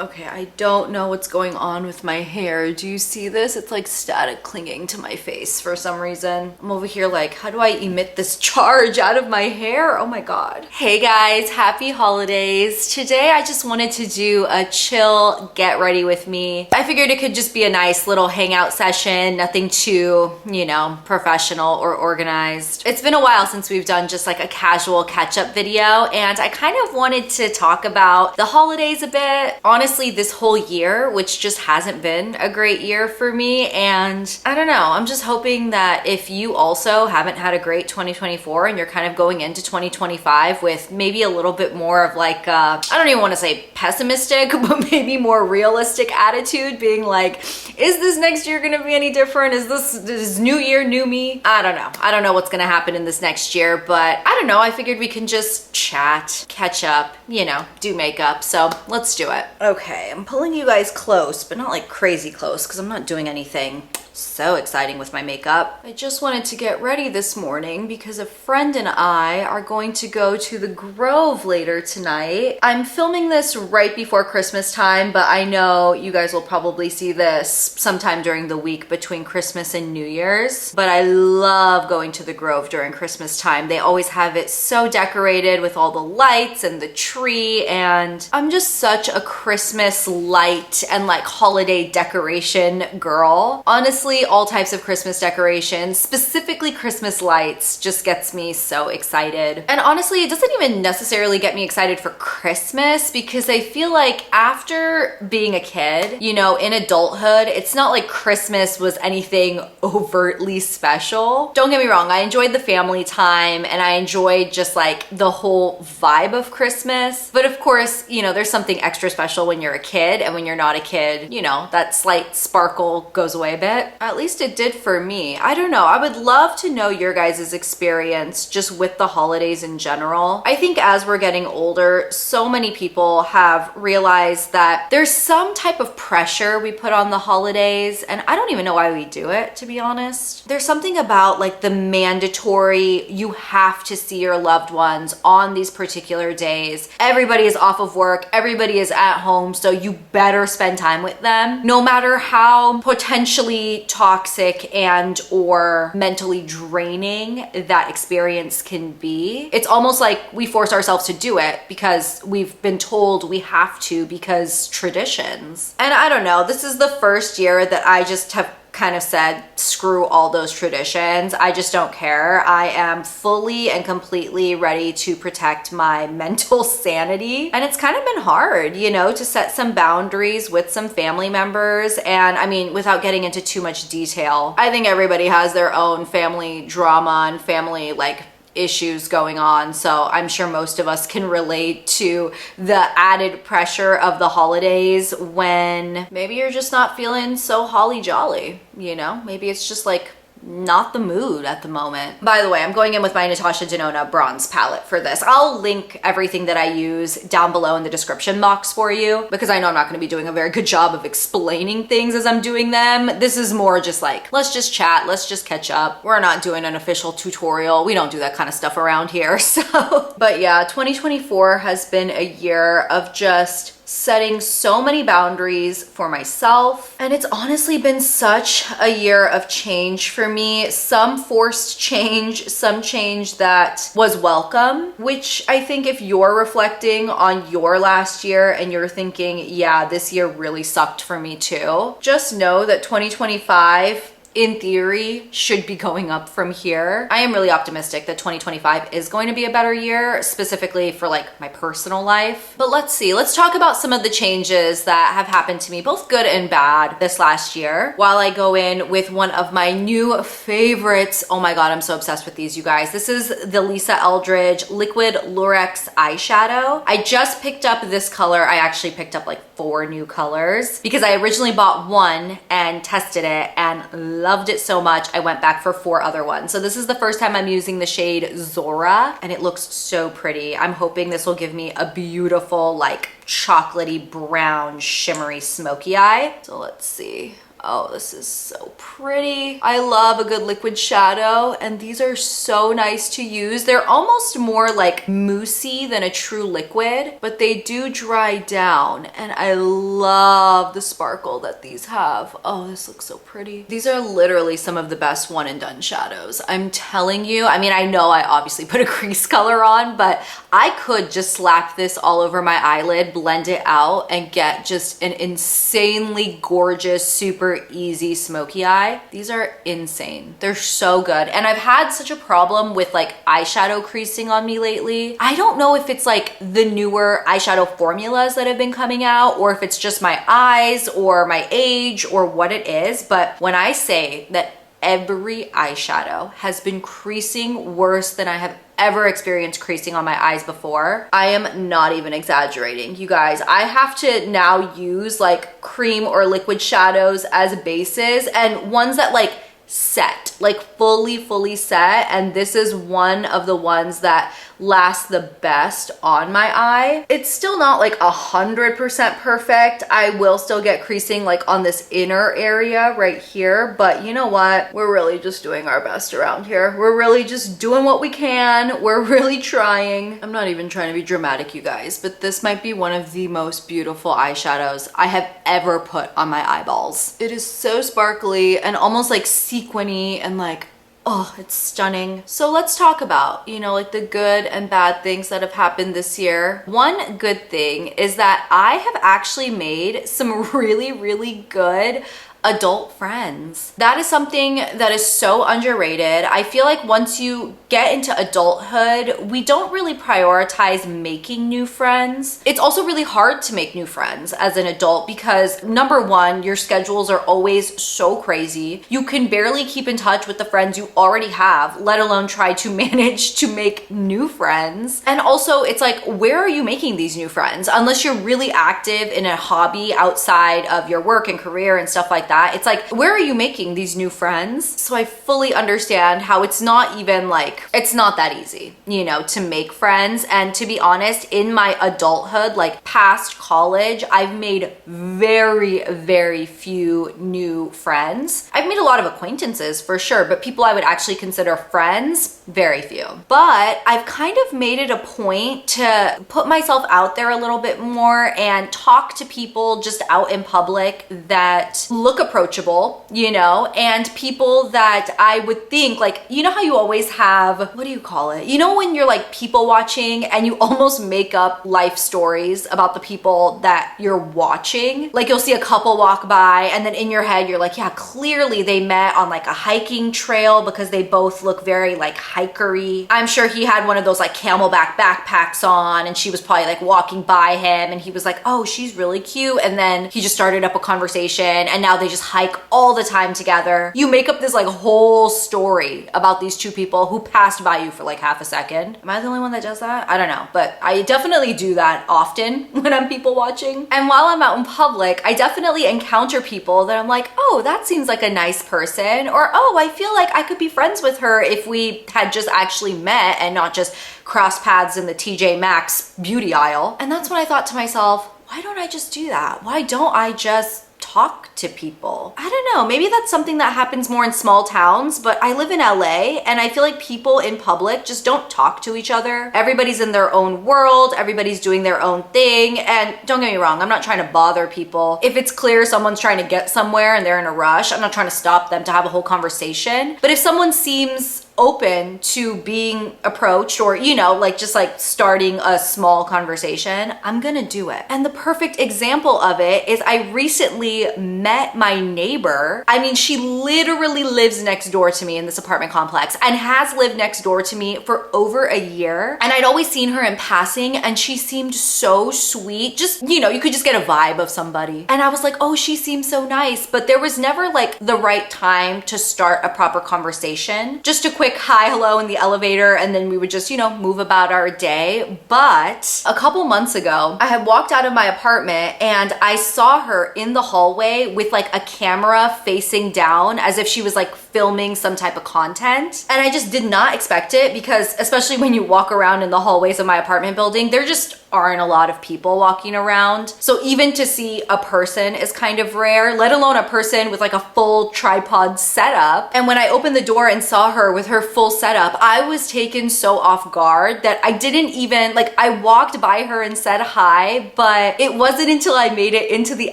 Okay, I don't know what's going on with my hair. Do you see this? It's like static clinging to my face for some reason. I'm over here like, how do I emit this charge out of my hair? Oh my God. Hey guys, happy holidays. Today I just wanted to do a chill get ready with me. I figured it could just be a nice little hangout session, nothing too, you know, professional or organized. It's been a while since we've done just like a casual catch-up video, and I kind of wanted to talk about the holidays a bit. Honestly, this whole year, which just hasn't been a great year for me, and I don't know, I'm just hoping that if you also haven't had a great 2024 and you're kind of going into 2025 with maybe a little bit more of like I don't even want to say pessimistic, but maybe more realistic attitude, being like, is this next year gonna be any different? Is this new year, new me? I don't know what's gonna happen in this next year, but I don't know, I figured we can just chat, catch up, you know, do makeup, so let's do it. Okay, I'm pulling you guys close, but not like crazy close because I'm not doing anything so exciting with my makeup. I just wanted to get ready this morning because a friend and I are going to go to the Grove later tonight. I'm filming this right before Christmas time, but I know you guys will probably see this sometime during the week between Christmas and New Year's. But I love going to the Grove during Christmas time. They always have it so decorated with all the lights and the tree, and I'm just such a Christmas light and like holiday decoration girl. Honestly, all types of Christmas decorations, specifically Christmas lights, just gets me so excited. And honestly, it doesn't even necessarily get me excited for Christmas because I feel like after being a kid, you know, in adulthood, it's not like Christmas was anything overtly special. Don't get me wrong, I enjoyed the family time and I enjoyed just like the whole vibe of Christmas. But of course, you know, there's something extra special when you're a kid, and when you're not a kid, you know, that slight sparkle goes away a bit. At least it did for me. I don't know. I would love to know your guys' experience just with the holidays in general. I think as we're getting older, so many people have realized that there's some type of pressure we put on the holidays, and I don't even know why we do it, to be honest. There's something about like the mandatory, you have to see your loved ones on these particular days. Everybody is off of work, everybody is at home, so you better spend time with them, no matter how potentially toxic and or mentally draining that experience can be. It's almost like we force ourselves to do it because we've been told we have to because traditions. And I don't know, this is the first year that I just have kind of said, screw all those traditions. I just don't care. I am fully and completely ready to protect my mental sanity. And it's kind of been hard, you know, to set some boundaries with some family members. And I mean, without getting into too much detail, I think everybody has their own family drama and family like issues going on, so I'm sure most of us can relate to the added pressure of the holidays when maybe you're just not feeling so holly jolly, you know? Maybe it's just like not the mood at the moment. By the way, I'm going in with my Natasha Denona bronze palette for this. I'll link everything that I use down below in the description box for you because I know I'm not going to be doing a very good job of explaining things as I'm doing them. This is more just like, let's just chat, let's just catch up. We're not doing an official tutorial. We don't do that kind of stuff around here. So, but yeah, 2024 has been a year of just setting so many boundaries for myself. And it's honestly been such a year of change for me. Some forced change, some change that was welcome, which I think if you're reflecting on your last year and you're thinking, yeah, this year really sucked for me too, just know that 2025 in theory should be going up from here. I am really optimistic that 2025 is going to be a better year, specifically for like my personal life. But let's see, let's talk about some of the changes that have happened to me, both good and bad, this last year, while I go in with one of my new favorites. Oh my God, I'm so obsessed with these, you guys. This is the Lisa Eldridge Liquid Lurex eyeshadow. I just picked up this color. I actually picked up like 4 new colors because I originally bought one and tested it and loved it so much I went back for 4 other ones. So this is the first time I'm using the shade Zora, and it looks so pretty. I'm hoping this will give me a beautiful like chocolatey brown shimmery smoky eye. So let's see. Oh, this is so pretty. I love a good liquid shadow, and these are so nice to use. They're almost more like moussey than a true liquid, but they do dry down, and I love the sparkle that these have. Oh, this looks so pretty. These are literally some of the best one and done shadows. I'm telling you, I mean, I know I obviously put a crease color on, but I could just slap this all over my eyelid, blend it out, and get just an insanely gorgeous, super easy smoky eye. These are insane. They're so good. And I've had such a problem with like eyeshadow creasing on me lately. I don't know if it's like the newer eyeshadow formulas that have been coming out, or if it's just my eyes or my age or what it is. But when I say that every eyeshadow has been creasing worse than I have ever experienced creasing on my eyes before, I am not even exaggerating. You guys, I have to now use like cream or liquid shadows as bases, and ones that like set, like fully set, and this is one of the ones that lasts the best on my eye. It's still not like 100% perfect. I will still get creasing like on this inner area right here, but you know what? We're really just doing our best around here. We're really just doing what we can. We're really trying. I'm not even trying to be dramatic, you guys, but this might be one of the most beautiful eyeshadows I have ever put on my eyeballs. It is so sparkly and almost like sequiny, and like, oh, it's stunning. So let's talk about, you know, like the good and bad things that have happened this year. One good thing is that I have actually made some really good adult friends. That is something that is so underrated. I feel like once you get into adulthood, we don't really prioritize making new friends. It's also really hard to make new friends as an adult because number one, your schedules are always so crazy. You can barely keep in touch with the friends you already have, let alone try to manage to make new friends. And also it's like, where are you making these new friends? Unless you're really active in a hobby outside of your work and career and stuff like that. It's like, where are you making these new friends? So I fully understand how it's not even like, it's not that easy, you know, to make friends. And to be honest, in my adulthood, like past college, I've made very few new friends. I've made a lot of acquaintances for sure, but people I would actually consider friends, very few. But I've kind of made it a point to put myself out there a little bit more and talk to people just out in public that look approachable, you know, and people that I would think like, you know how you always have, what do you call it? You know, when you're like people watching and you almost make up life stories about the people that you're watching. Like you'll see a couple walk by and then in your head, you're like, yeah, clearly they met on like a hiking trail because they both look very like hikery. I'm sure he had one of those like camelback backpacks on and she was probably like walking by him and he was like, oh, she's really cute. And then he just started up a conversation and now they just hike all the time together. You make up this like whole story about these two people who passed by you for like half a second. Am I the only one that does that? I don't know, but I definitely do that often when I'm people watching. And while I'm out in public, I definitely encounter people that I'm like, oh, that seems like a nice person, or oh, I feel like I could be friends with her if we had just actually met and not just cross paths in the TJ Maxx beauty aisle. And that's when I thought to myself, why don't I just do that? Why don't I just talk to people? I don't know, maybe that's something that happens more in small towns, but I live in LA and I feel like people in public just don't talk to each other. Everybody's in their own world, everybody's doing their own thing, and don't get me wrong, I'm not trying to bother people. If it's clear someone's trying to get somewhere and they're in a rush, I'm not trying to stop them to have a whole conversation. But if someone seems open to being approached or, you know, like just like starting a small conversation, I'm gonna do it. And the perfect example of it is I recently met my neighbor. I mean, she literally lives next door to me in this apartment complex and has lived next door to me for over a year. And I'd always seen her in passing and she seemed so sweet. Just, you know, you could just get a vibe of somebody. And I was like, oh, she seems so nice. But there was never like the right time to start a proper conversation. Just a quick quick hi, hello in the elevator, and then we would just, you know, move about our day. But a couple months ago, I had walked out of my apartment and I saw her in the hallway with like a camera facing down as if she was like filming some type of content. And I just did not expect it because especially when you walk around in the hallways of my apartment building, there just aren't a lot of people walking around. So even to see a person is kind of rare, let alone a person with like a full tripod setup. And when I opened the door and saw her with her full setup, I was taken so off guard that I didn't even, like, I walked by her and said hi, but it wasn't until I made it into the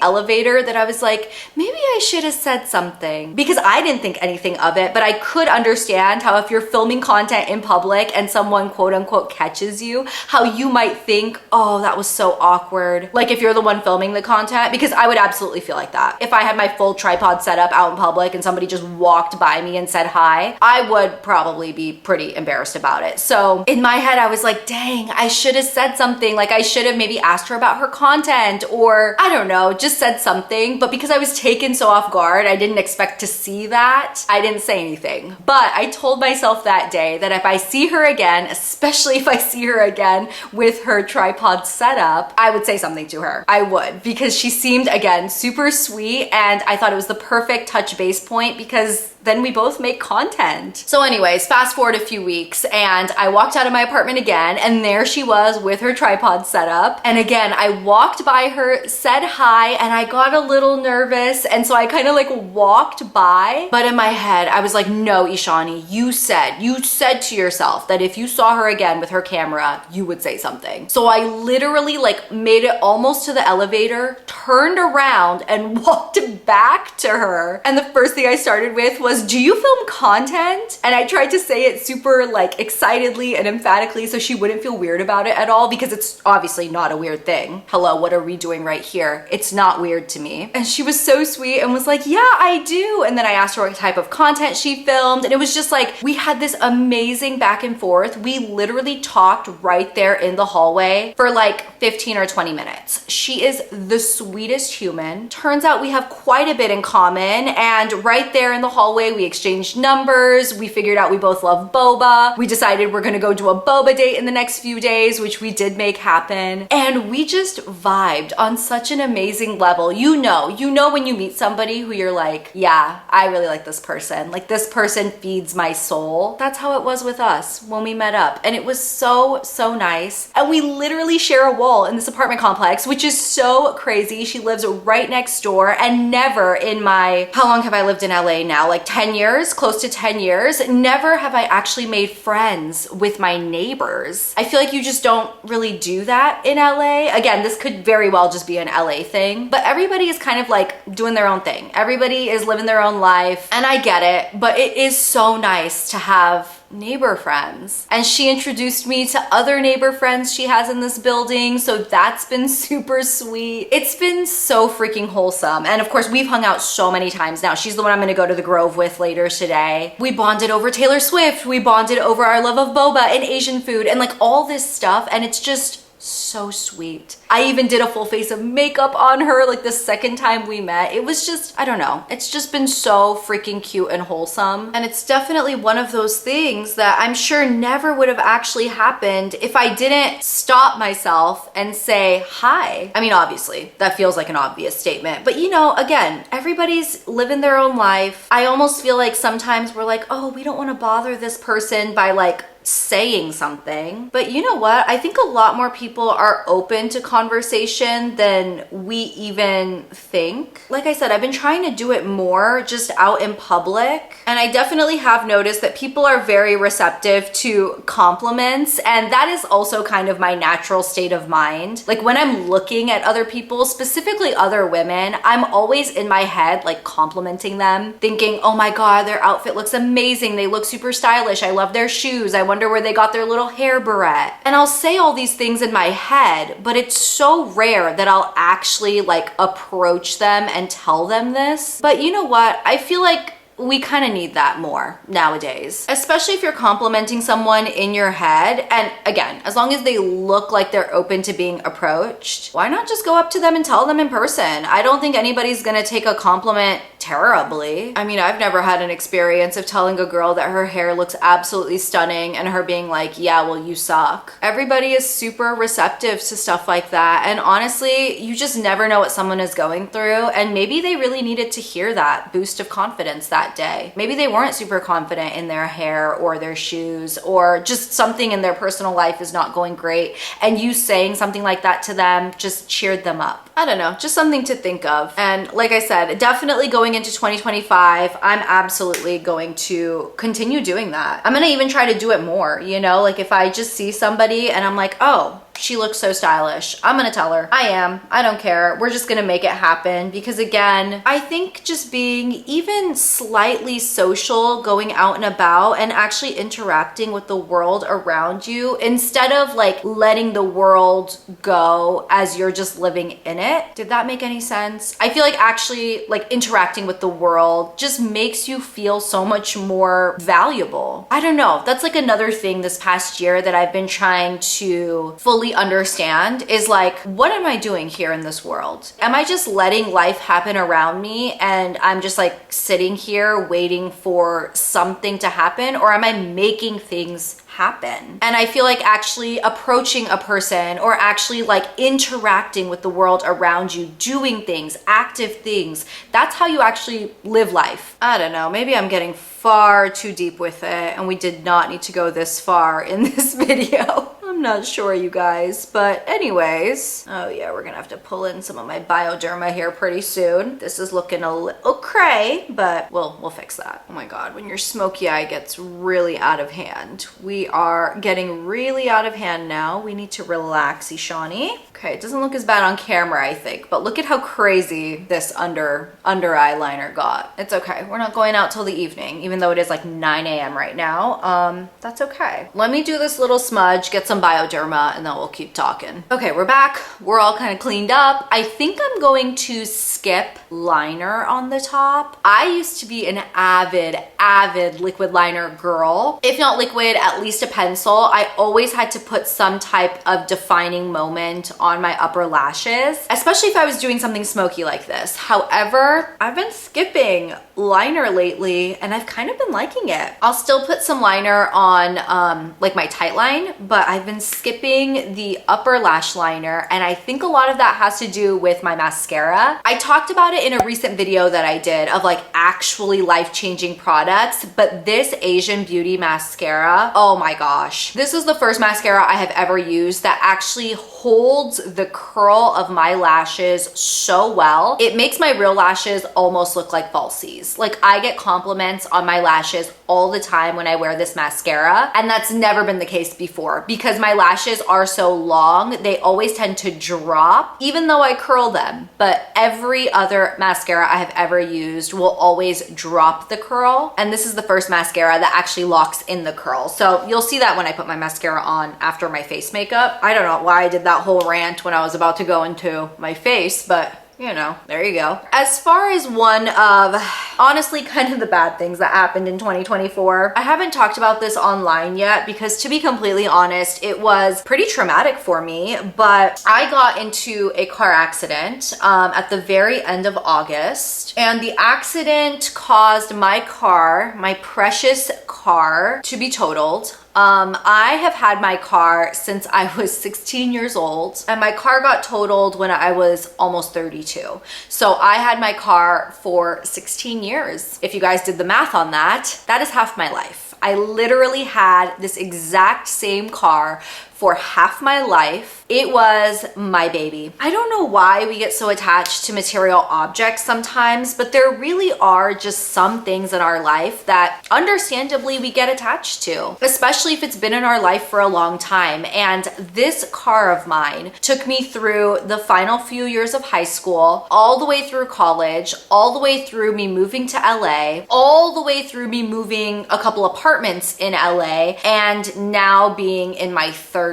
elevator that I was like, maybe I should have said something, because I didn't think anything of it. But I could understand how if you're filming content in public and someone quote unquote catches you, how you might think, oh, that was so awkward. Like if you're the one filming the content, because I would absolutely feel like that. If I had my full tripod set up out in public and somebody just walked by me and said hi, I would probably be pretty embarrassed about it. So in my head, I was like, dang, I should have said something. Like I should have maybe asked her about her content, or I don't know, just said something. But because I was taken so off guard, I didn't expect to see that. I didn't say anything. But I told myself that day that if I see her again, especially if I see her again with her tripod setup, I would say something to her. I would, because she seemed, again, super sweet, and I thought it was the perfect touch base point because then we both make content. So anyways, fast forward a few weeks and I walked out of my apartment again, and there she was with her tripod set up. And again, I walked by her, said hi, and I got a little nervous. And so I kind of like walked by, but in my head, I was like, no, Ishani, you said to yourself that if you saw her again with her camera, you would say something. So I literally like made it almost to the elevator, turned around and walked back to her. And the first thing I started with was, do you film content? And I tried to say it super like excitedly and emphatically so she wouldn't feel weird about it at all, because it's obviously not a weird thing. Hello, what are we doing right here? It's not weird to me. And she was so sweet and was like, yeah, I do. And then I asked her what type of content she filmed, and it was just like, we had this amazing back and forth. We literally talked right there in the hallway for like 15 or 20 minutes. She is the sweetest human. Turns out we have quite a bit in common, and right there in the hallway, we exchanged numbers. We figured out we both love boba. We decided we're gonna go do a boba date in the next few days, which we did make happen. And we just vibed on such an amazing level. You know when you meet somebody who you're like, yeah, I really like this person. Like this person feeds my soul. That's how it was with us when we met up. And it was so, so nice. And we literally share a wall in this apartment complex, which is so crazy. She lives right next door, and never in my, how long have I lived in LA now? Like 10 years, close to 10 years. Never have I actually made friends with my neighbors. I feel like you just don't really do that in LA. Again, this could very well just be an LA thing, but everybody is kind of like doing their own thing. Everybody is living their own life, and I get it, but it is so nice to have neighbor friends. And she introduced me to other neighbor friends she has in this building, so that's been super sweet. It's been so freaking wholesome. And of course, we've hung out so many times now. She's the one I'm gonna go to the Grove with later today. We bonded over Taylor Swift. We bonded over our love of boba and Asian food and like all this stuff, and it's just so sweet. I even did a full face of makeup on her like the second time we met. It was just, I don't know, it's just been so freaking cute and wholesome. And it's definitely one of those things that I'm sure never would have actually happened if I didn't stop myself and say hi. I mean, obviously that feels like an obvious statement, but you know, again, everybody's living their own life. I almost feel like sometimes we're like, oh, we don't want to bother this person by like saying something. But you know what? I think a lot more people are open to conversation than we even think. Like I said, I've been trying to do it more just out in public. And I definitely have noticed that people are very receptive to compliments. And that is also kind of my natural state of mind. Like when I'm looking at other people, specifically other women, I'm always in my head like complimenting them, thinking, oh my God, their outfit looks amazing. They look super stylish. I love their shoes. I wonder where they got their little hair barrette. And I'll say all these things in my head, but it's so rare that I'll actually like approach them and tell them this. But you know what? I feel like we kind of need that more nowadays, especially if you're complimenting someone in your head. And again, as long as they look like they're open to being approached, why not just go up to them and tell them in person? I don't think anybody's gonna take a compliment terribly. I mean, I've never had an experience of telling a girl that her hair looks absolutely stunning and her being like, yeah, well, you suck. Everybody is super receptive to stuff like that. And honestly, you just never know what someone is going through. And maybe they really needed to hear that boost of confidence that day. Maybe they weren't super confident in their hair or their shoes, or just something in their personal life is not going great. And you saying something like that to them just cheered them up. I don't know, just something to think of. And like I said, definitely going into 2025, I'm absolutely going to continue doing that. I'm gonna even try to do it more, you know, like if I just see somebody and I'm like, oh, she looks so stylish, I'm gonna tell her. I don't care. We're just gonna make it happen. Because again, I think just being even slightly social, going out and about and actually interacting with the world around you, instead of like letting the world go as you're just living in it. Did that make any sense? I feel like actually like interacting with the world just makes you feel so much more valuable. I don't know. That's like another thing this past year that I've been trying to fully understand is like, what am I doing here in this world? Am I just letting life happen around me and I'm just like sitting here waiting for something to happen, or am I making things happen? And I feel like actually approaching a person or actually like interacting with the world around you, doing things, active things, that's how you actually live life. I don't know, maybe I'm getting far too deep with it and we did not need to go this far in this video. I'm not sure, you guys, but anyways, oh yeah, we're gonna have to pull in some of my Bioderma here pretty soon. This is looking a little cray, but we'll fix that. Oh my God, when your smoky eye gets really out of hand. We are getting really out of hand now. We need to relax, Ishani. Okay, it doesn't look as bad on camera, I think, but look at how crazy this under eyeliner got. It's okay, we're not going out till the evening, even though it is like 9 a.m. right now. That's okay. Let me do this little smudge, get some Bioderma, and then we'll keep talking. Okay, we're back. We're all kind of cleaned up. I think I'm going to skip liner on the top. I used to be an avid liquid liner girl. If not liquid, at least a pencil. I always had to put some type of defining moment on my upper lashes, especially if I was doing something smoky like this. However, I've been skipping liner lately and I've kind of been liking it. I'll still put some liner on like my tight line, but I've been skipping the upper lash liner, and I think a lot of that has to do with my mascara. I talked about it in a recent video that I did of like actually life-changing products, but this Asian Beauty mascara, oh my gosh. This is the first mascara I have ever used that actually holds the curl of my lashes so well. It makes my real lashes almost look like falsies. Like I get compliments on my lashes all the time when I wear this mascara, and that's never been the case before because my lashes are so long, they always tend to drop even though I curl them. But every other mascara I have ever used will always drop the curl, and this is the first mascara that actually locks in the curl. So you'll see that when I put my mascara on after my face makeup. I don't know why I did that whole rant when I was about to go into my face, but you know, there you go. As far as one of, honestly, kind of the bad things that happened in 2024, I haven't talked about this online yet because, to be completely honest, it was pretty traumatic for me, but I got into a car accident at the very end of August, and the accident caused my car, my precious car, to be totaled. I have had my car since I was 16 years old, and my car got totaled when I was almost 32. So I had my car for 16 years. If you guys did the math on that, that is half my life. I literally had this exact same car for half my life. It was my baby. I don't know why we get so attached to material objects sometimes, but there really are just some things in our life that understandably we get attached to, especially if it's been in our life for a long time. And this car of mine took me through the final few years of high school, all the way through college, all the way through me moving to LA, all the way through me moving a couple apartments in LA, and now being in my 30s.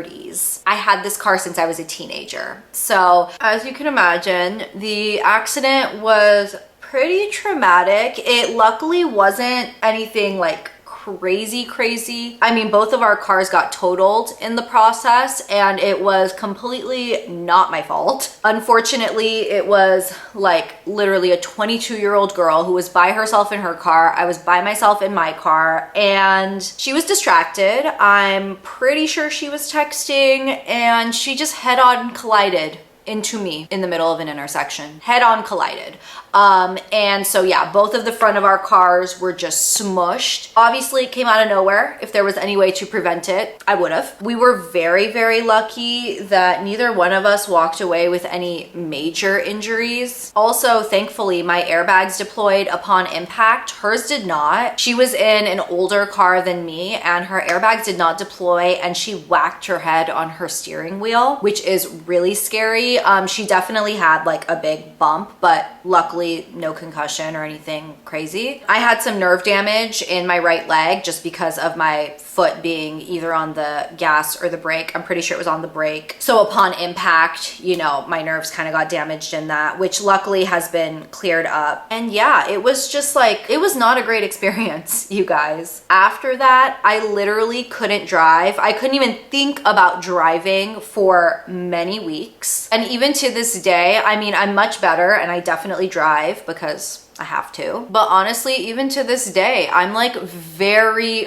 I had this car since I was a teenager. So as you can imagine, the accident was pretty traumatic. It luckily wasn't anything like crazy. I mean, both of our cars got totaled in the process, and it was completely not my fault. Unfortunately, it was like literally a 22-year-old girl who was by herself in her car. I was by myself in my car, and she was distracted. I'm pretty sure she was texting, and she just head-on collided into me in the middle of an intersection. Head-on collided. And so yeah, both of the front of our cars were just smushed. Obviously it came out of nowhere. If there was any way to prevent it, I would have. We were very lucky that neither one of us walked away with any major injuries. Also, thankfully, my airbags deployed upon impact. Hers did not. She was in an older car than me, and her airbags did not deploy, and she whacked her head on her steering wheel, which is really scary. She definitely had like a big bump, but luckily no concussion or anything crazy. I had some nerve damage in my right leg just because of my foot being either on the gas or the brake. I'm pretty sure it was on the brake. So upon impact, you know, my nerves kind of got damaged in that, which luckily has been cleared up. And yeah, it was just like, it was not a great experience, you guys. After that, I literally couldn't drive. I couldn't even think about driving for many weeks. And even to this day, I mean, I'm much better and I definitely drive because I have to. But honestly, even to this day, I'm like very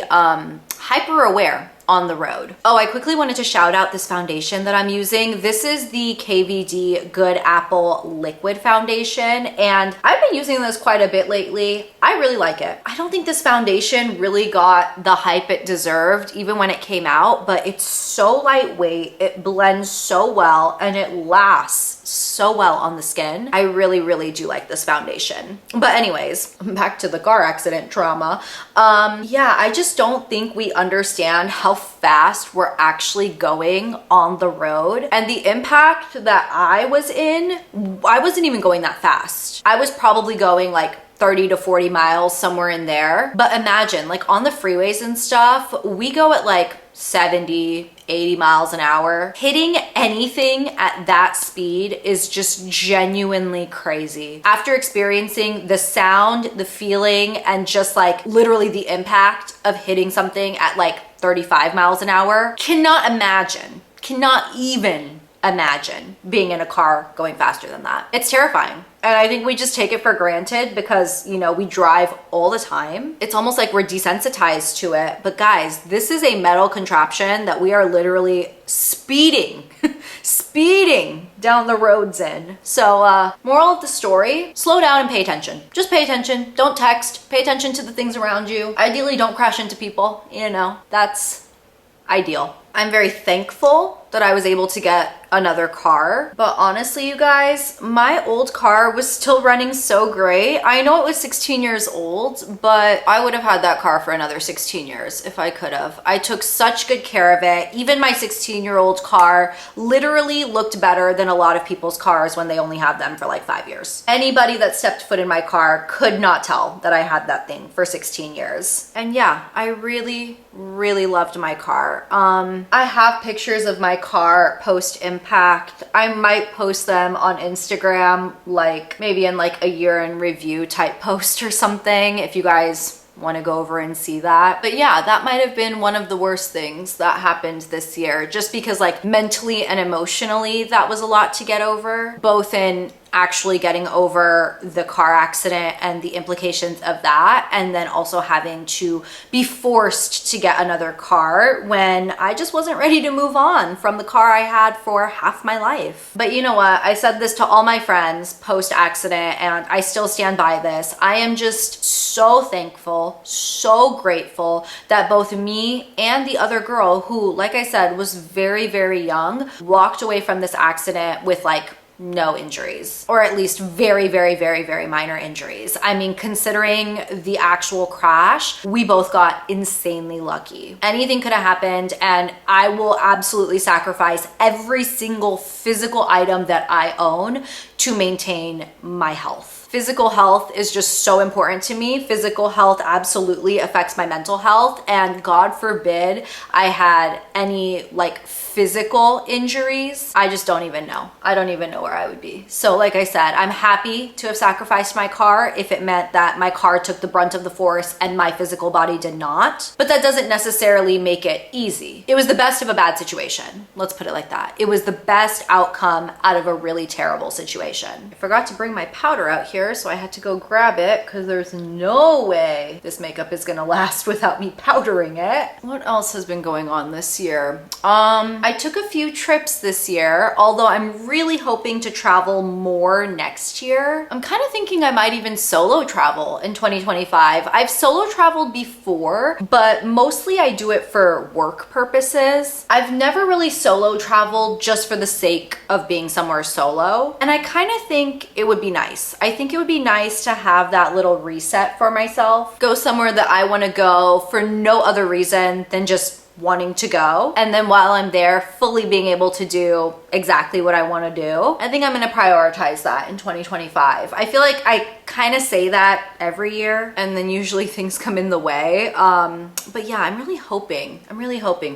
hyper aware on the road. Oh, I quickly wanted to shout out this foundation that I'm using. This is the KVD Good Apple Liquid Foundation, and I've been using this quite a bit lately. I really like it. I don't think this foundation really got the hype it deserved even when it came out, but it's so lightweight, it blends so well, and it lasts so well on the skin. I really do like this foundation. But anyways, back to the car accident trauma. Yeah, I just don't think we understand how fast we're actually going on the road, and the impact that I was in, I wasn't even going that fast. I was probably going like 30 to 40 miles, somewhere in there. But imagine, like on the freeways and stuff, we go at like 70, 80 miles an hour. Hitting anything at that speed is just genuinely crazy. After experiencing the sound, the feeling, and just like literally the impact of hitting something at like 35 miles an hour, cannot even imagine being in a car going faster than that. It's terrifying. And I think we just take it for granted because, you know, we drive all the time. It's almost like we're desensitized to it. But guys, this is a metal contraption that we are literally speeding down the roads in. So moral of the story, slow down and pay attention. Just pay attention. Don't text. Pay attention to the things around you. Ideally, don't crash into people. You know, that's ideal. I'm very thankful that I was able to get another car. But honestly, you guys, my old car was still running so great. I know it was 16 years old, but I would have had that car for another 16 years if I could have. I took such good care of it. Even my 16-year-old car literally looked better than a lot of people's cars when they only have them for like 5 years. Anybody that stepped foot in my car could not tell that I had that thing for 16 years. And yeah, I really loved my car. I have pictures of my car post impact. I might post them on Instagram, like maybe in like a year in review type post or something, if you guys want to go over and see that. But yeah, that might have been one of the worst things that happened this year, just because like mentally and emotionally that was a lot to get over, both in actually getting over the car accident and the implications of that, and then also having to be forced to get another car when I just wasn't ready to move on from the car I had for half my life. But you know what? I said this to all my friends post accident, and I still stand by this. I am just so thankful, so grateful that both me and the other girl, who, like I said, was very young, walked away from this accident with like no injuries, or at least very minor injuries. I mean, considering the actual crash, we both got insanely lucky. Anything could have happened, and I will absolutely sacrifice every single physical item that I own to maintain my health. Physical health is just so important to me. Physical health absolutely affects my mental health, and God forbid I had any like physical injuries, I just don't even know. I don't even know where I would be. So like I said, I'm happy to have sacrificed my car if it meant that my car took the brunt of the force and my physical body did not. But that doesn't necessarily make it easy. It was the best of a bad situation. Let's put it like that. It was the best outcome out of a really terrible situation. I forgot to bring my powder out here, so I had to go grab it because there's no way this makeup is gonna last without me powdering it. What else has been going on this year? I took a few trips this year, although I'm really hoping to travel more next year. I'm kind of thinking I might even solo travel in 2025. I've solo traveled before, but mostly I do it for work purposes. I've never really solo traveled just for the sake of being somewhere solo, and I kind of think it would be nice. I think it would be nice to have that little reset for myself, go somewhere that I want to go for no other reason than just wanting to go, and then while I'm there fully being able to do exactly what I want to do. I think I'm going to prioritize that in 2025. I feel like I kind of say that every year and then usually things come in the way. But yeah, I'm really hoping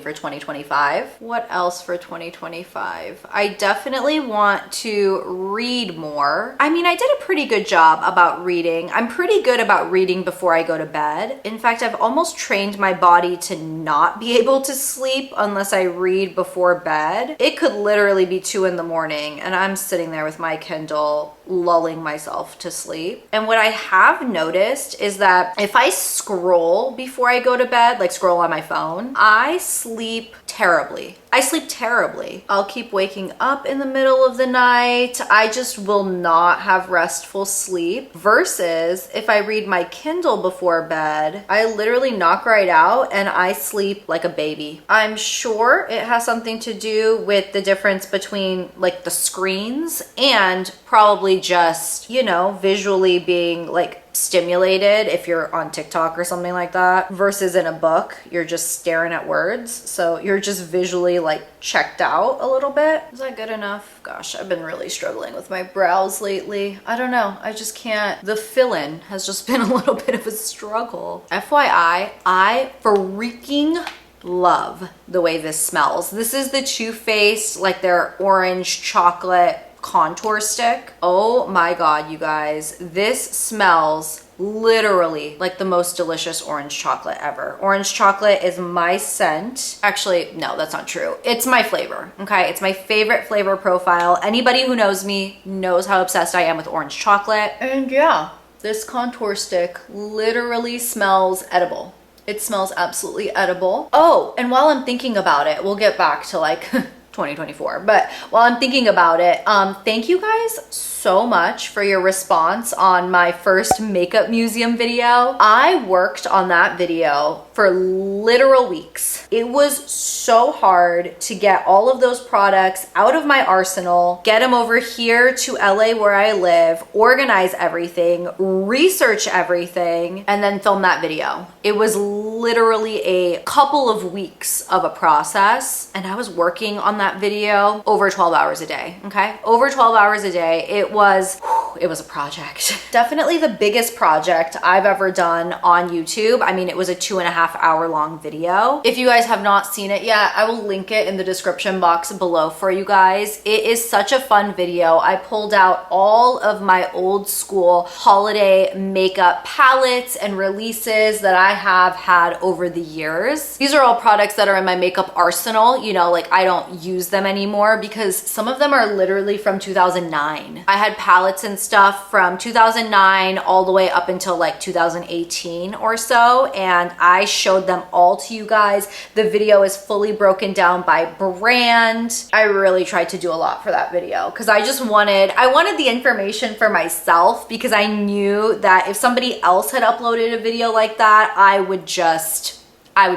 for 2025. What else for 2025? I definitely want to read more. I mean, I did a pretty good job about reading. I'm pretty good about reading before I go to bed. In fact, I've almost trained my body to not be able to sleep unless I read before bed. It could literally be 2 in the morning and I'm sitting there with my Kindle lulling myself to sleep. And what I have noticed is that if I scroll before I go to bed, like scroll on my phone, I sleep terribly. I'll keep waking up in the middle of the night. I just will not have restful sleep. Versus if I read my Kindle before bed, I literally knock right out and I sleep like a baby. I'm sure it has something to do with the difference between like the screens and probably just, you know, visually being like stimulated if you're on TikTok or something like that, versus in a book, you're just staring at words. So you're just visually like checked out a little bit. Is that good enough? Gosh, I've been really struggling with my brows lately. I don't know. I just can't. The fill-in has just been a little bit of a struggle. FYI, I freaking love the way this smells. This is the Too Faced, like their orange chocolate contour stick. Oh my god, you guys, this smells literally like the most delicious orange chocolate ever. Orange chocolate is my scent. Actually, no, that's not true. It's my flavor, okay? It's my favorite flavor profile. Anybody who knows me knows how obsessed I am with orange chocolate. And yeah, this contour stick literally smells edible. It smells absolutely edible. Oh, and while I'm thinking about it, we'll get back to like 2024. But while I'm thinking about it, thank you guys so much for your response on my first makeup museum video. I worked on that video for literal weeks. It was so hard to get all of those products out of my arsenal, get them over here to LA where I live, organize everything, research everything, and then film that video. It was literally a couple of weeks of a process, and I was working on that video over 12 hours a day, okay? Over 12 hours a day. It was a project. Definitely the biggest project I've ever done on YouTube. I mean, it was a 2.5 hour long video. If you guys have not seen it yet, I will link it in the description box below for you guys. It is such a fun video. I pulled out all of my old school holiday makeup palettes and releases that I have had over the years. These are all products that are in my makeup arsenal. You know, like I don't use them anymore because some of them are literally from 2009. I had palettes and stuff from 2009 all the way up until like 2018 or so, and I showed them all to you guys. The video is fully broken down by brand. I really tried to do a lot for that video because I wanted the information for myself, because I knew that if somebody else had uploaded a video like that, I would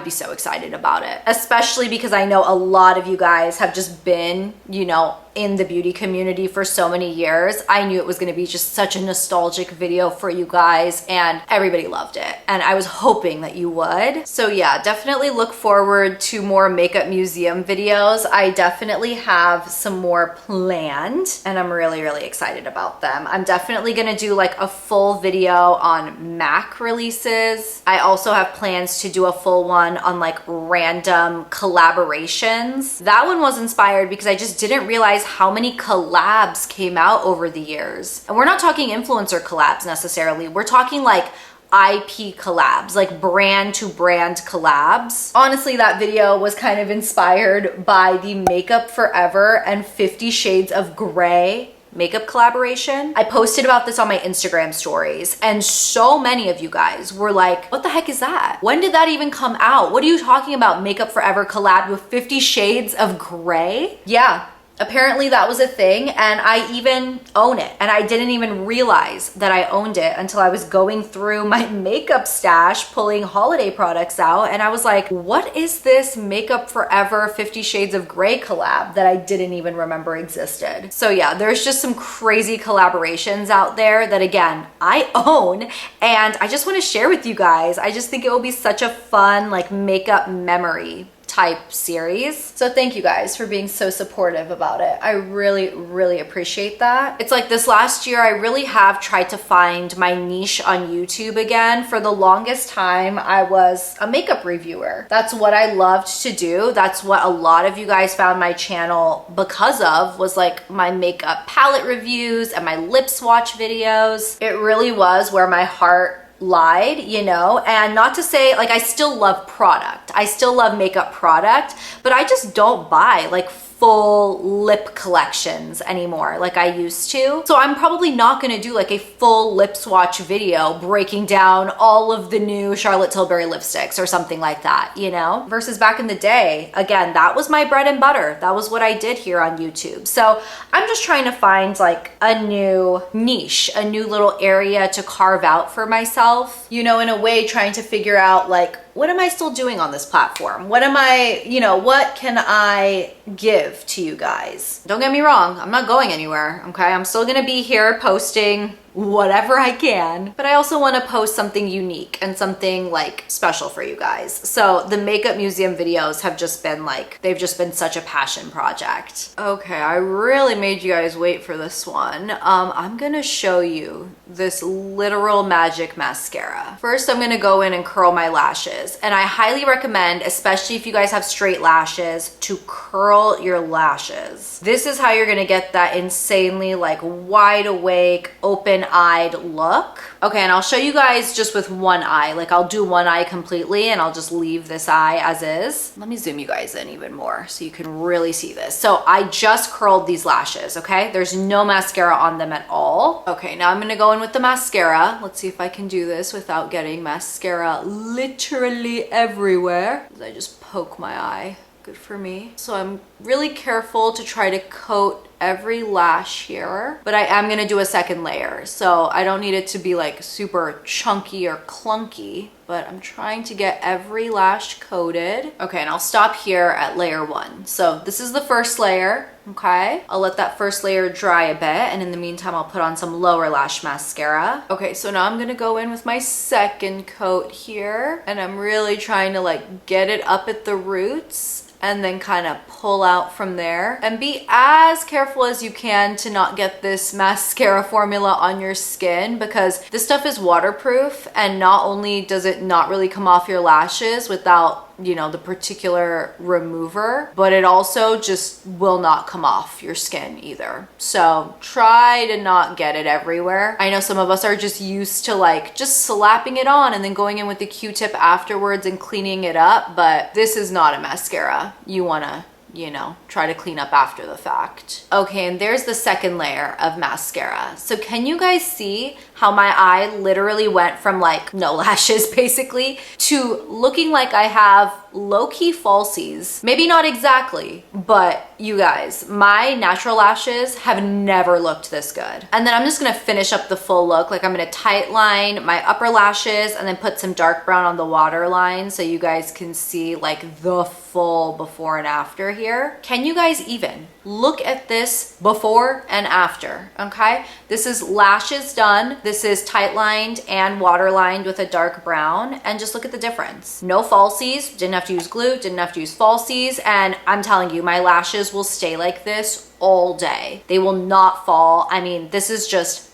be so excited about it, especially because I know a lot of you guys have just been, you know, in the beauty community for so many years, I knew it was going to be just such a nostalgic video for you guys, and everybody loved it. And I was hoping that you would. So yeah, definitely look forward to more makeup museum videos. I definitely have some more planned, and I'm really, really excited about them. I'm definitely going to do like a full video on MAC releases. I also have plans to do a full one on like random collaborations. That one was inspired because I just didn't realize how many collabs came out over the years. And we're not talking influencer collabs necessarily. We're talking like IP collabs, like brand to brand collabs. Honestly, that video was kind of inspired by the Makeup Forever and 50 Shades of Grey makeup collaboration. I posted about this on my Instagram stories, and so many of you guys were like, what the heck is that? When did that even come out? What are you talking about? Makeup Forever collab with 50 Shades of Grey? Yeah. Apparently that was a thing, and I even own it. And I didn't even realize that I owned it until I was going through my makeup stash, pulling holiday products out. And I was like, what is this Makeup Forever 50 Shades of Grey collab that I didn't even remember existed? So yeah, there's just some crazy collaborations out there that, again, I own, and I just want to share with you guys. I just think it will be such a fun like makeup memory type series. So thank you guys for being so supportive about it. I really, really appreciate that. It's like this last year, I really have tried to find my niche on YouTube again. For the longest time, I was a makeup reviewer. That's what I loved to do. That's what a lot of you guys found my channel because of, was like my makeup palette reviews and my lip swatch videos. It really was where my heart lied, you know. And not to say, like, I still love product, I still love makeup product, but I just don't buy like full lip collections anymore like I used to. So I'm probably not gonna do like a full lip swatch video breaking down all of the new Charlotte Tilbury lipsticks or something like that, you know? Versus back in the day, again, that was my bread and butter. That was what I did here on YouTube. So I'm just trying to find like a new niche, a new little area to carve out for myself, you know, in a way trying to figure out like, what am I still doing on this platform? What am I, you know, what can I give to you guys? Don't get me wrong, I'm not going anywhere, okay? I'm still gonna be here posting whatever I can, but I also want to post something unique and something like special for you guys. So the makeup museum videos have just been like, they've just been such a passion project. Okay, I really made you guys wait for this one. I'm gonna show you this literal magic mascara. First, I'm gonna go in and curl my lashes, and I highly recommend, especially if you guys have straight lashes, to curl your lashes. This is how you're gonna get that insanely like wide awake, open-eyed look. Okay, and I'll show you guys just with one eye. Like, I'll do one eye completely and I'll just leave this eye as is. Let me zoom you guys in even more so you can really see this. So I just curled these lashes, okay? There's no mascara on them at all. Okay, now I'm gonna go in with the mascara. Let's see if I can do this without getting mascara literally everywhere. I just poke my eye. Good for me. So I'm really careful to try to coat every lash here, but I am gonna do a second layer, so I don't need it to be like super chunky or clunky, but I'm trying to get every lash coated. Okay, and I'll stop here at layer 1. So this is the first layer, okay? I'll let that first layer dry a bit, and in the meantime, I'll put on some lower lash mascara. Okay, so now I'm gonna go in with my second coat here, and I'm really trying to like get it up at the roots and then kind of pull out from there, and be as careful as you can to not get this mascara formula on your skin, because this stuff is waterproof, and not only does it not really come off your lashes without, you know, the particular remover, but it also just will not come off your skin either. So try to not get it everywhere. I know some of us are just used to like just slapping it on and then going in with the Q-tip afterwards and cleaning it up, but this is not a mascara. You wanna, you know, try to clean up after the fact. Okay, and there's the second layer of mascara. So can you guys see how my eye literally went from like no lashes basically to looking like I have low-key falsies. Maybe not exactly, but you guys, my natural lashes have never looked this good. And then I'm just gonna finish up the full look. Like I'm gonna tight line my upper lashes and then put some dark brown on the waterline so you guys can see like the full before and after here. Can you guys even look at this before and after? Okay, this is lashes done. This is tight lined and waterlined with a dark brown, and just look at the difference. No falsies, didn't have to use glue, didn't have to use falsies, and I'm telling you, my lashes will stay like this all day. They will not fall. I mean, this is just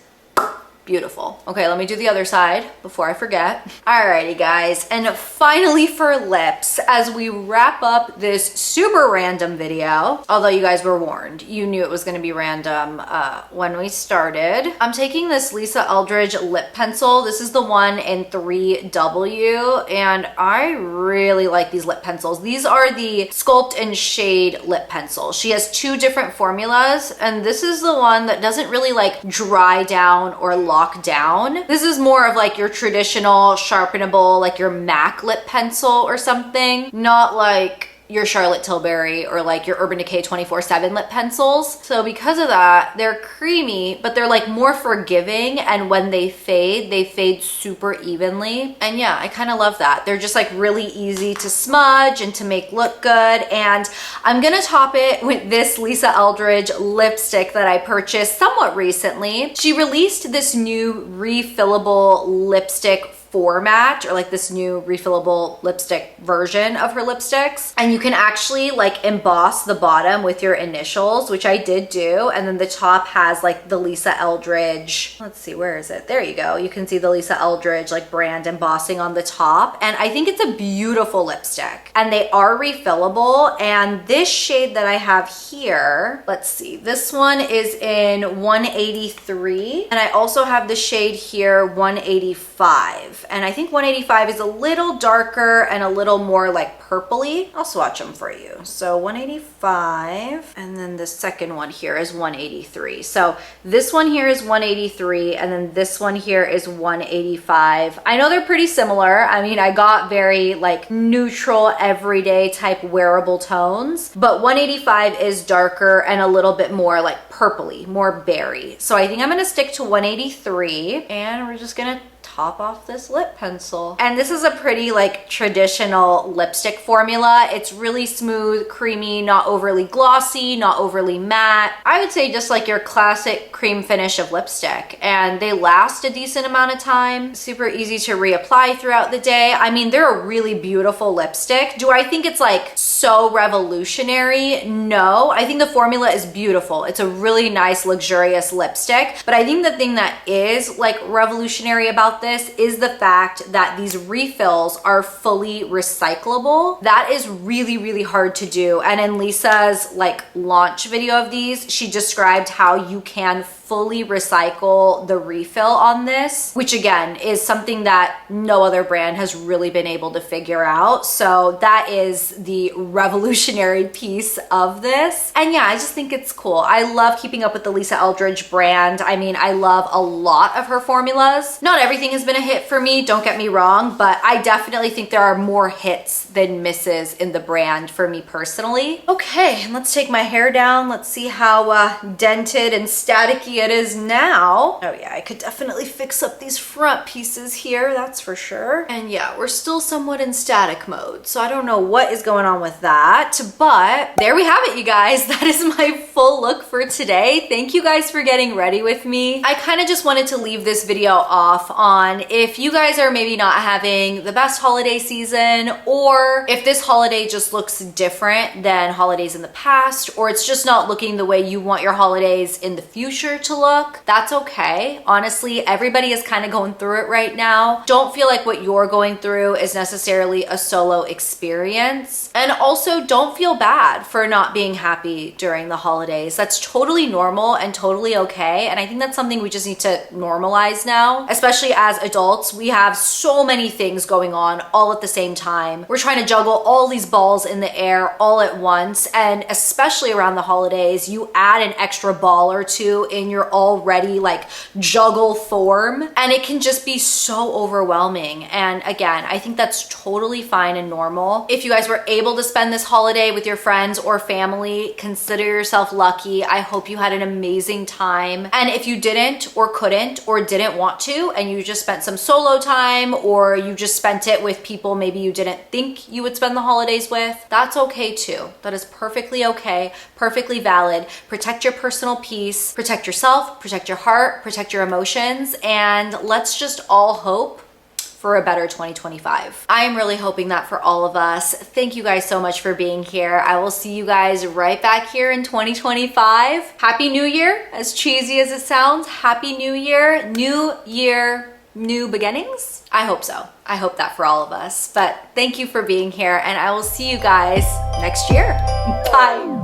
beautiful. Okay, let me do the other side before I forget. Alrighty guys, and finally for lips, as we wrap up this super random video, although you guys were warned, you knew it was gonna be random when we started. I'm taking this Lisa Eldridge lip pencil. This is the one in 3W, and I really like these lip pencils. These are the Sculpt and Shade lip pencils. She has two different formulas, and this is the one that doesn't really like dry down or lock down. This is more of like your traditional sharpenable, like your MAC lip pencil or something, not like your Charlotte Tilbury or like your Urban Decay 24/7 lip pencils. So because of that, they're creamy, but they're like more forgiving, and when they fade super evenly. And yeah, I kind of love that. They're just like really easy to smudge and to make look good. And I'm gonna top it with this Lisa Eldridge lipstick that I purchased somewhat recently. She released this new refillable lipstick format, or like this new refillable lipstick version of her lipsticks, and you can actually like emboss the bottom with your initials, which I did do, and then the top has like the Lisa Eldridge, let's see, where is it, there you go, you can see the Lisa Eldridge like brand embossing on the top, and I think it's a beautiful lipstick, and they are refillable. And this shade that I have here, let's see, this one is in 183, and I also have the shade here 185. And I think 185 is a little darker and a little more like purpley. I'll swatch them for you. So 185, and then the second one here is 183. So this one here is 183, and then this one here is 185. I know they're pretty similar. I mean, I got very like neutral, everyday type wearable tones, but 185 is darker and a little bit more like purpley, more berry. So I think I'm gonna stick to 183, and we're just gonna top off this lip pencil. And this is a pretty like traditional lipstick formula. It's really smooth, creamy, not overly glossy, not overly matte. I would say just like your classic cream finish of lipstick, and they last a decent amount of time. Super easy to reapply throughout the day. I mean, they're a really beautiful lipstick. Do I think it's like so revolutionary? No, I think the formula is beautiful. It's a really nice, luxurious lipstick, but I think the thing that is like revolutionary about this is the fact that these refills are fully recyclable. That is really, really hard to do. And in Lisa's like launch video of these, she described how you can fully recycle the refill on this, which again is something that no other brand has really been able to figure out. So that is the revolutionary piece of this. And yeah, I just think it's cool. I love keeping up with the Lisa Eldridge brand. I mean, I love a lot of her formulas. Not everything has been a hit for me, don't get me wrong, but I definitely think there are more hits than misses in the brand for me personally. Okay, let's take my hair down. Let's see how dented and staticky it is now. Oh yeah, I could definitely fix up these front pieces here, that's for sure. And yeah, we're still somewhat in static mode, so I don't know what is going on with that, but there we have it, you guys. That is my full look for today. Thank you guys for getting ready with me. I kind of just wanted to leave this video off on if you guys are maybe not having the best holiday season, or if this holiday just looks different than holidays in the past, or it's just not looking the way you want your holidays in the future to look. That's okay. Honestly, everybody is kind of going through it right now. Don't feel like what you're going through is necessarily a solo experience. And also don't feel bad for not being happy during the holidays. That's totally normal and totally okay. And I think that's something we just need to normalize now, especially as adults. We have so many things going on all at the same time. We're trying to juggle all these balls in the air all at once. And especially around the holidays, you add an extra ball or two in you're already like juggle form, and it can just be so overwhelming. And again, I think that's totally fine and normal. If you guys were able to spend this holiday with your friends or family, consider yourself lucky. I hope you had an amazing time. And if you didn't or couldn't or didn't want to, and you just spent some solo time, or you just spent it with people maybe you didn't think you would spend the holidays with, that's okay too. That is perfectly okay, perfectly valid. Protect your personal peace, protect yourself, protect your heart, protect your emotions, and let's just all hope for a better 2025. I am really hoping that for all of us. Thank you guys so much for being here. I will see you guys right back here in 2025. Happy New Year, as cheesy as it sounds. Happy New Year, new beginnings. I hope so. I hope that for all of us. But thank you for being here, and I will see you guys next year. Bye.